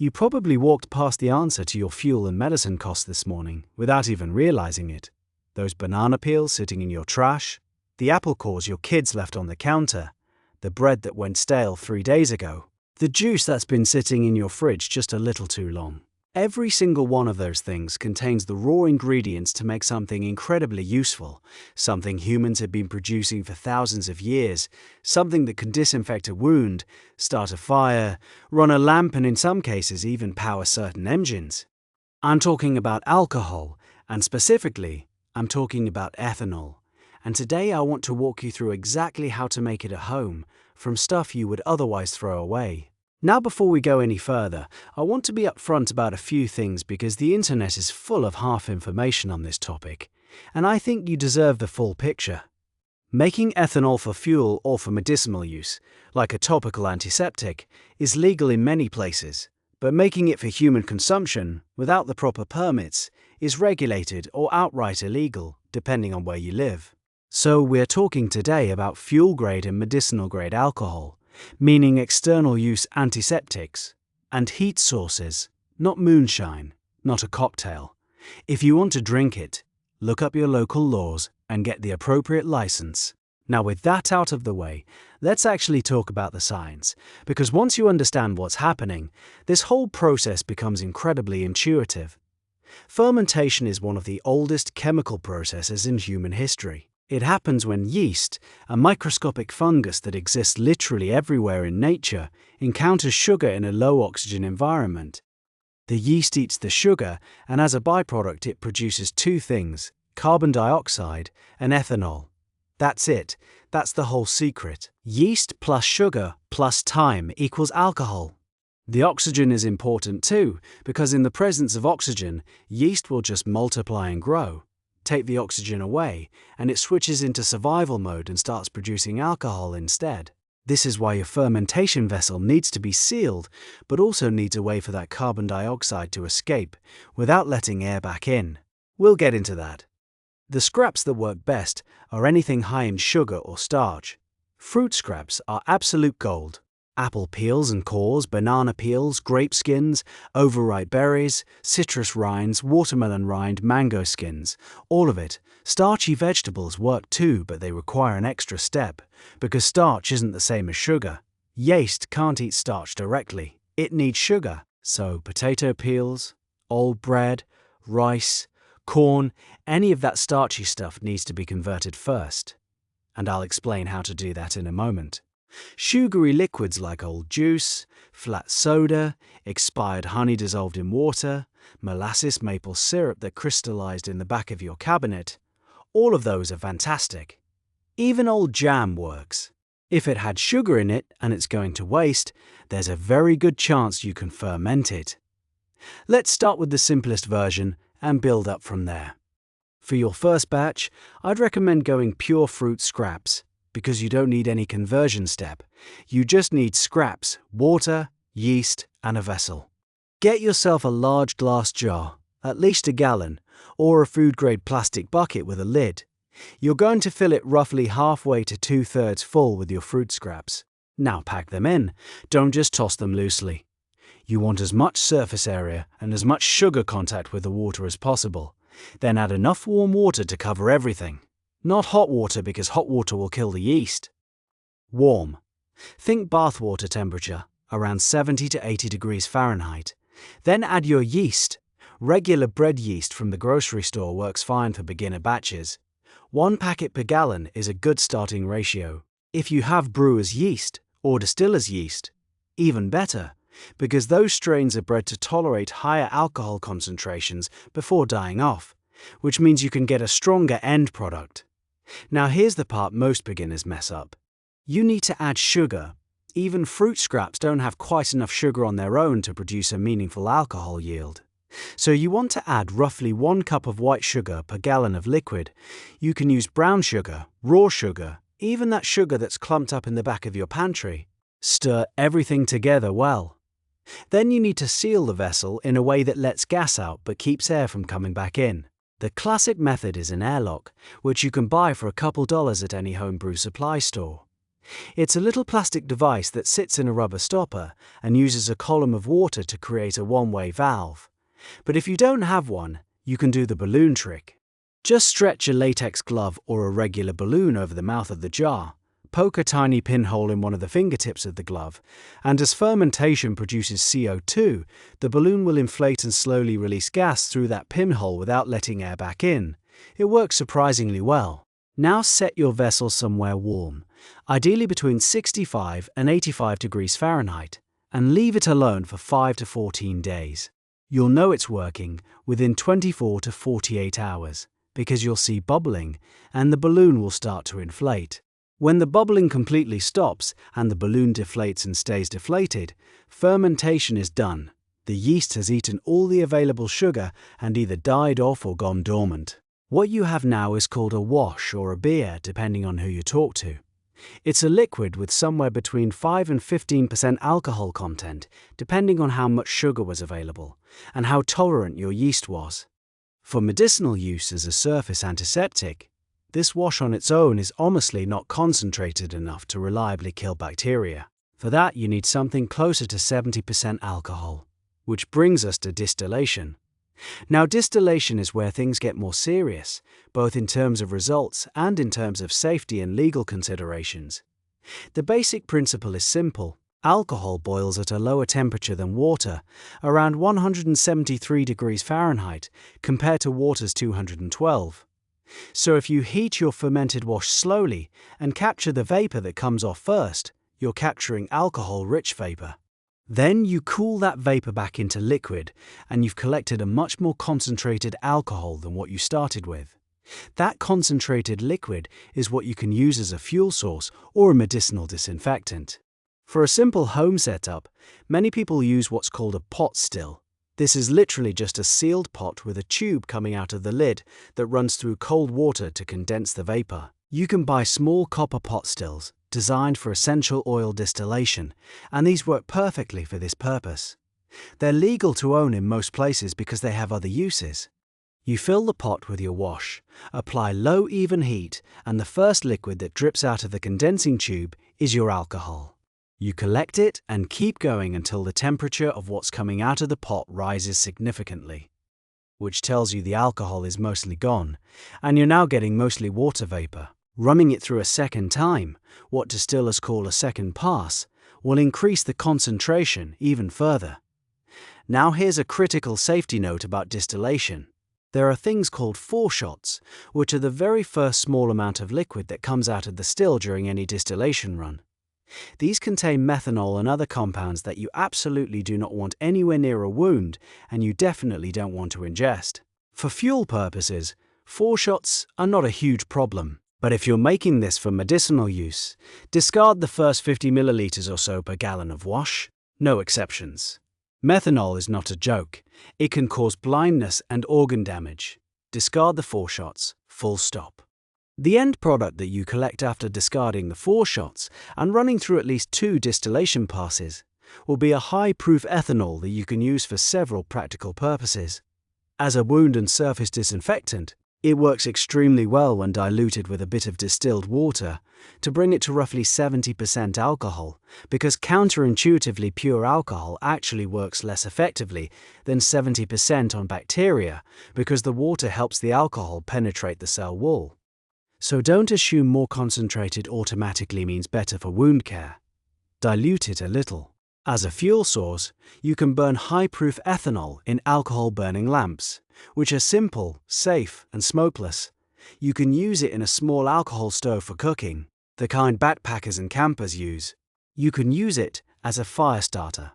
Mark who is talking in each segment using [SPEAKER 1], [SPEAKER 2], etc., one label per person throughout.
[SPEAKER 1] You probably walked past the answer to your fuel and medicine costs this morning without even realizing it. Those banana peels sitting in your trash, the apple cores your kids left on the counter, the bread that went stale 3 days ago, the juice that's been sitting in your fridge just a little too long. Every single one of those things contains the raw ingredients to make something incredibly useful, something humans have been producing for thousands of years, something that can disinfect a wound, start a fire, run a lamp, and in some cases even power certain engines. I'm talking about alcohol, and specifically, I'm talking about ethanol. And today I want to walk you through exactly how to make it at home, from stuff you would otherwise throw away. Now, before we go any further, I want to be upfront about a few things because the internet is full of half information on this topic, and I think you deserve the full picture. Making ethanol for fuel or for medicinal use, like a topical antiseptic, is legal in many places, but making it for human consumption, without the proper permits, is regulated or outright illegal, depending on where you live. So we're talking today about fuel-grade and medicinal-grade alcohol, meaning external use antiseptics, and heat sources, not moonshine, not a cocktail. If you want to drink it, look up your local laws and get the appropriate license. Now, with that out of the way, let's actually talk about the science, because once you understand what's happening, this whole process becomes incredibly intuitive. Fermentation is one of the oldest chemical processes in human history. It happens when yeast, a microscopic fungus that exists literally everywhere in nature, encounters sugar in a low-oxygen environment. The yeast eats the sugar, and as a byproduct it produces two things, carbon dioxide and ethanol. That's it. That's the whole secret. Yeast plus sugar plus time equals alcohol. The oxygen is important too, because in the presence of oxygen, yeast will just multiply and grow. Take the oxygen away, and it switches into survival mode and starts producing alcohol instead. This is why your fermentation vessel needs to be sealed, but also needs a way for that carbon dioxide to escape without letting air back in. We'll get into that. The scraps that work best are anything high in sugar or starch. Fruit scraps are absolute gold. Apple peels and cores, banana peels, grape skins, overripe berries, citrus rinds, watermelon rind, mango skins, all of it. Starchy vegetables work too, but they require an extra step, because starch isn't the same as sugar. Yeast can't eat starch directly, it needs sugar. So potato peels, old bread, rice, corn, any of that starchy stuff needs to be converted first. And I'll explain how to do that in a moment. Sugary liquids like old juice, flat soda, expired honey dissolved in water, molasses maple syrup that crystallized in the back of your cabinet, all of those are fantastic. Even old jam works. If it had sugar in it and it's going to waste, there's a very good chance you can ferment it. Let's start with the simplest version and build up from there. For your first batch, I'd recommend going pure fruit scraps, because you don't need any conversion step. You just need scraps, water, yeast, and a vessel. Get yourself a large glass jar, at least a gallon, or a food-grade plastic bucket with a lid. You're going to fill it roughly halfway to 2/3 full with your fruit scraps. Now pack them in. Don't just toss them loosely. You want as much surface area and as much sugar contact with the water as possible. Then add enough warm water to cover everything. Not hot water, because hot water will kill the yeast. Warm. Think bathwater temperature, around 70 to 80 degrees Fahrenheit. Then add your yeast. Regular bread yeast from the grocery store works fine for beginner batches. 1 packet per gallon is a good starting ratio. If you have brewer's yeast or distiller's yeast, even better, because those strains are bred to tolerate higher alcohol concentrations before dying off, which means you can get a stronger end product. Now here's the part most beginners mess up. You need to add sugar. Even fruit scraps don't have quite enough sugar on their own to produce a meaningful alcohol yield. So you want to add roughly 1 cup of white sugar per gallon of liquid. You can use brown sugar, raw sugar, even that sugar that's clumped up in the back of your pantry. Stir everything together well. Then you need to seal the vessel in a way that lets gas out but keeps air from coming back in. The classic method is an airlock, which you can buy for a couple dollars at any homebrew supply store. It's a little plastic device that sits in a rubber stopper and uses a column of water to create a one-way valve. But if you don't have one, you can do the balloon trick. Just stretch a latex glove or a regular balloon over the mouth of the jar, poke a tiny pinhole in one of the fingertips of the glove, and as fermentation produces CO2, the balloon will inflate and slowly release gas through that pinhole without letting air back in. It works surprisingly well. Now set your vessel somewhere warm, ideally between 65 and 85 degrees Fahrenheit, and leave it alone for 5 to 14 days. You'll know it's working within 24 to 48 hours, because you'll see bubbling and the balloon will start to inflate. When the bubbling completely stops and the balloon deflates and stays deflated, fermentation is done. The yeast has eaten all the available sugar and either died off or gone dormant. What you have now is called a wash or a beer, depending on who you talk to. It's a liquid with somewhere between 5 and 15% alcohol content, depending on how much sugar was available and how tolerant your yeast was. For medicinal use as a surface antiseptic, this wash on its own is honestly not concentrated enough to reliably kill bacteria. For that, you need something closer to 70% alcohol, which brings us to distillation. Now, distillation is where things get more serious, both in terms of results and in terms of safety and legal considerations. The basic principle is simple. Alcohol boils at a lower temperature than water, around 173 degrees Fahrenheit, compared to water's 212. So if you heat your fermented wash slowly and capture the vapor that comes off first, you're capturing alcohol-rich vapor. Then you cool that vapor back into liquid, and you've collected a much more concentrated alcohol than what you started with. That concentrated liquid is what you can use as a fuel source or a medicinal disinfectant. For a simple home setup, many people use what's called a pot still. This is literally just a sealed pot with a tube coming out of the lid that runs through cold water to condense the vapor. You can buy small copper pot stills designed for essential oil distillation, and these work perfectly for this purpose. They're legal to own in most places because they have other uses. You fill the pot with your wash, apply low even heat, and the first liquid that drips out of the condensing tube is your alcohol. You collect it and keep going until the temperature of what's coming out of the pot rises significantly, which tells you the alcohol is mostly gone, and you're now getting mostly water vapor. Running it through a second time, what distillers call a second pass, will increase the concentration even further. Now here's a critical safety note about distillation. There are things called foreshots, which are the very first small amount of liquid that comes out of the still during any distillation run. These contain methanol and other compounds that you absolutely do not want anywhere near a wound, and you definitely don't want to ingest. For fuel purposes, foreshots are not a huge problem. But if you're making this for medicinal use, discard the first 50 milliliters or so per gallon of wash. No exceptions. Methanol is not a joke. It can cause blindness and organ damage. Discard the foreshots, full stop. The end product that you collect after discarding the foreshots and running through at least 2 distillation passes will be a high-proof ethanol that you can use for several practical purposes. As a wound and surface disinfectant, it works extremely well when diluted with a bit of distilled water to bring it to roughly 70% alcohol, because counterintuitively pure alcohol actually works less effectively than 70% on bacteria because the water helps the alcohol penetrate the cell wall. So don't assume more concentrated automatically means better for wound care. Dilute it a little. As a fuel source, you can burn high-proof ethanol in alcohol-burning lamps, which are simple, safe, and smokeless. You can use it in a small alcohol stove for cooking, the kind backpackers and campers use. You can use it as a fire starter.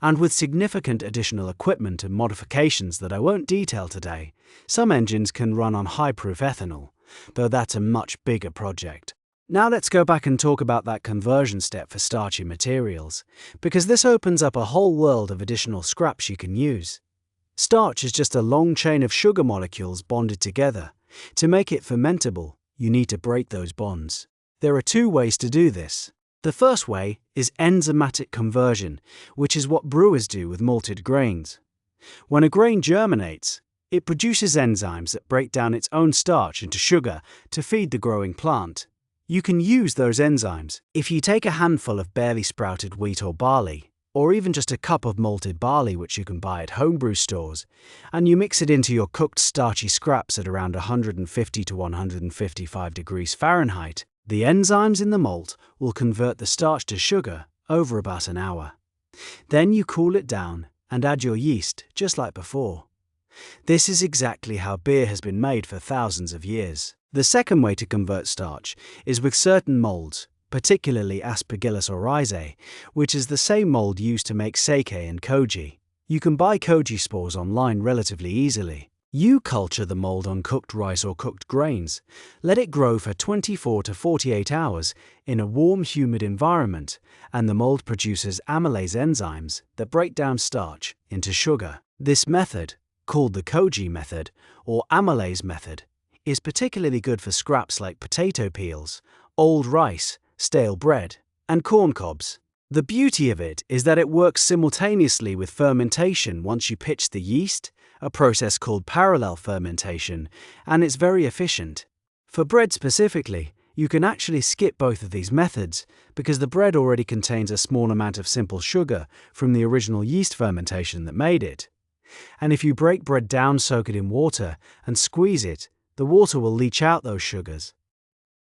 [SPEAKER 1] And with significant additional equipment and modifications that I won't detail today, some engines can run on high-proof ethanol, though that's a much bigger project. Now let's go back and talk about that conversion step for starchy materials, because this opens up a whole world of additional scraps you can use. Starch is just a long chain of sugar molecules bonded together. To make it fermentable, you need to break those bonds. There are 2 ways to do this. The first way is enzymatic conversion, which is what brewers do with malted grains. When a grain germinates, it produces enzymes that break down its own starch into sugar to feed the growing plant. You can use those enzymes. If you take a handful of barely sprouted wheat or barley, or even just a cup of malted barley which you can buy at homebrew stores, and you mix it into your cooked starchy scraps at around 150 to 155 degrees Fahrenheit, the enzymes in the malt will convert the starch to sugar over about an hour. Then you cool it down and add your yeast just like before. This is exactly how beer has been made for thousands of years. The second way to convert starch is with certain molds, particularly Aspergillus oryzae, which is the same mold used to make sake and koji. You can buy koji spores online relatively easily. You culture the mold on cooked rice or cooked grains. Let it grow for 24 to 48 hours in a warm, humid environment, and the mold produces amylase enzymes that break down starch into sugar. This method, called the koji method or amylase method, is particularly good for scraps like potato peels, old rice, stale bread, and corn cobs. The beauty of it is that it works simultaneously with fermentation once you pitch the yeast, a process called parallel fermentation, and it's very efficient. For bread specifically, you can actually skip both of these methods because the bread already contains a small amount of simple sugar from the original yeast fermentation that made it. And if you break bread down, soak it in water, and squeeze it, the water will leach out those sugars.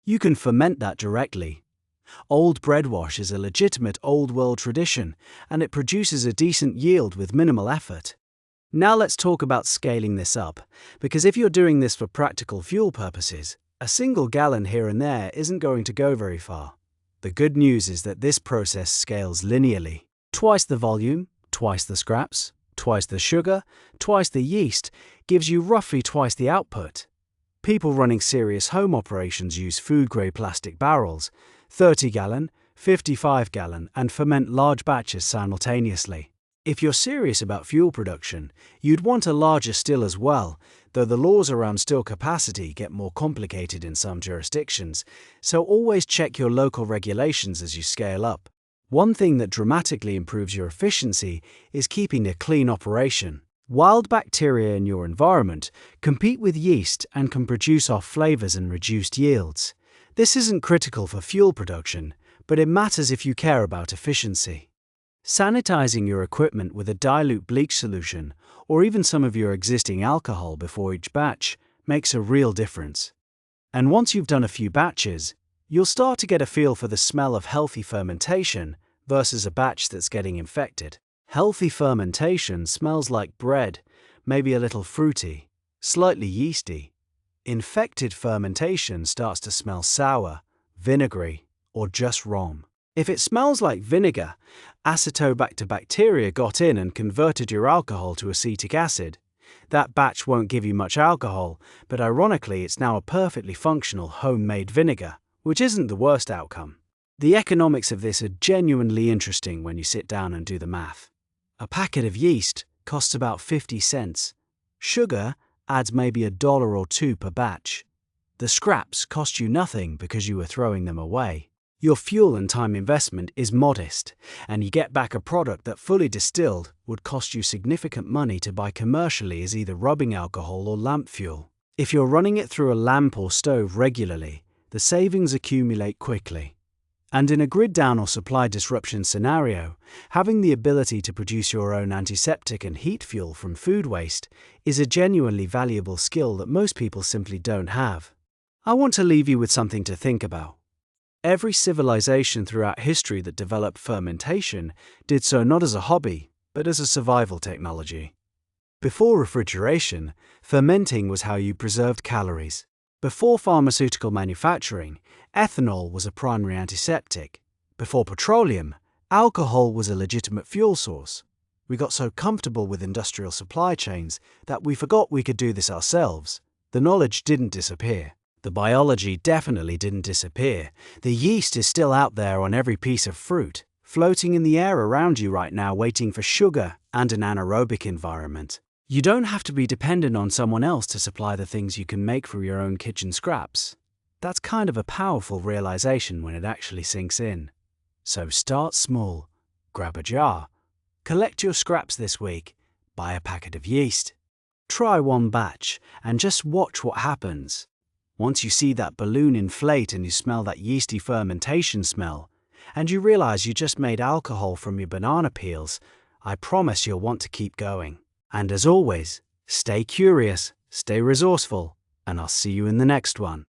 [SPEAKER 1] You can ferment that directly. Old bread wash is a legitimate old world tradition, and it produces a decent yield with minimal effort. Now let's talk about scaling this up, because if you're doing this for practical fuel purposes, a single gallon here and there isn't going to go very far. The good news is that this process scales linearly. Twice the volume, twice the scraps, twice the sugar, twice the yeast gives you roughly twice the output. People running serious home operations use food-grade plastic barrels, 30-gallon, 55-gallon, and ferment large batches simultaneously. If you're serious about fuel production, you'd want a larger still as well, though the laws around still capacity get more complicated in some jurisdictions, so always check your local regulations as you scale up. One thing that dramatically improves your efficiency is keeping a clean operation. Wild bacteria in your environment compete with yeast and can produce off flavors and reduced yields. This isn't critical for fuel production, but it matters if you care about efficiency. Sanitizing your equipment with a dilute bleach solution or even some of your existing alcohol before each batch makes a real difference. And once you've done a few batches, you'll start to get a feel for the smell of healthy fermentation versus a batch that's getting infected. Healthy fermentation smells like bread, maybe a little fruity, slightly yeasty. Infected fermentation starts to smell sour, vinegary, or just wrong. If it smells like vinegar, Acetobacter got in and converted your alcohol to acetic acid. That batch won't give you much alcohol, but ironically it's now a perfectly functional homemade vinegar, which isn't the worst outcome. The economics of this are genuinely interesting when you sit down and do the math. A packet of yeast costs about 50 cents. Sugar adds maybe $1 or $2 per batch. The scraps cost you nothing because you were throwing them away. Your fuel and time investment is modest, and you get back a product that fully distilled would cost you significant money to buy commercially as either rubbing alcohol or lamp fuel. If you're running it through a lamp or stove regularly, the savings accumulate quickly. And in a grid down or supply disruption scenario, having the ability to produce your own antiseptic and heat fuel from food waste is a genuinely valuable skill that most people simply don't have. I want to leave you with something to think about. Every civilization throughout history that developed fermentation did so not as a hobby, but as a survival technology. Before refrigeration, fermenting was how you preserved calories. Before pharmaceutical manufacturing, ethanol was a primary antiseptic. Before petroleum, alcohol was a legitimate fuel source. We got so comfortable with industrial supply chains that we forgot we could do this ourselves. The knowledge didn't disappear. The biology definitely didn't disappear. The yeast is still out there on every piece of fruit, floating in the air around you right now waiting for sugar and an anaerobic environment. You don't have to be dependent on someone else to supply the things you can make from your own kitchen scraps. That's kind of a powerful realization when it actually sinks in. So start small, grab a jar, collect your scraps this week, buy a packet of yeast. Try one batch and just watch what happens. Once you see that balloon inflate and you smell that yeasty fermentation smell, and you realize you just made alcohol from your banana peels, I promise you'll want to keep going. And as always, stay curious, stay resourceful, and I'll see you in the next one.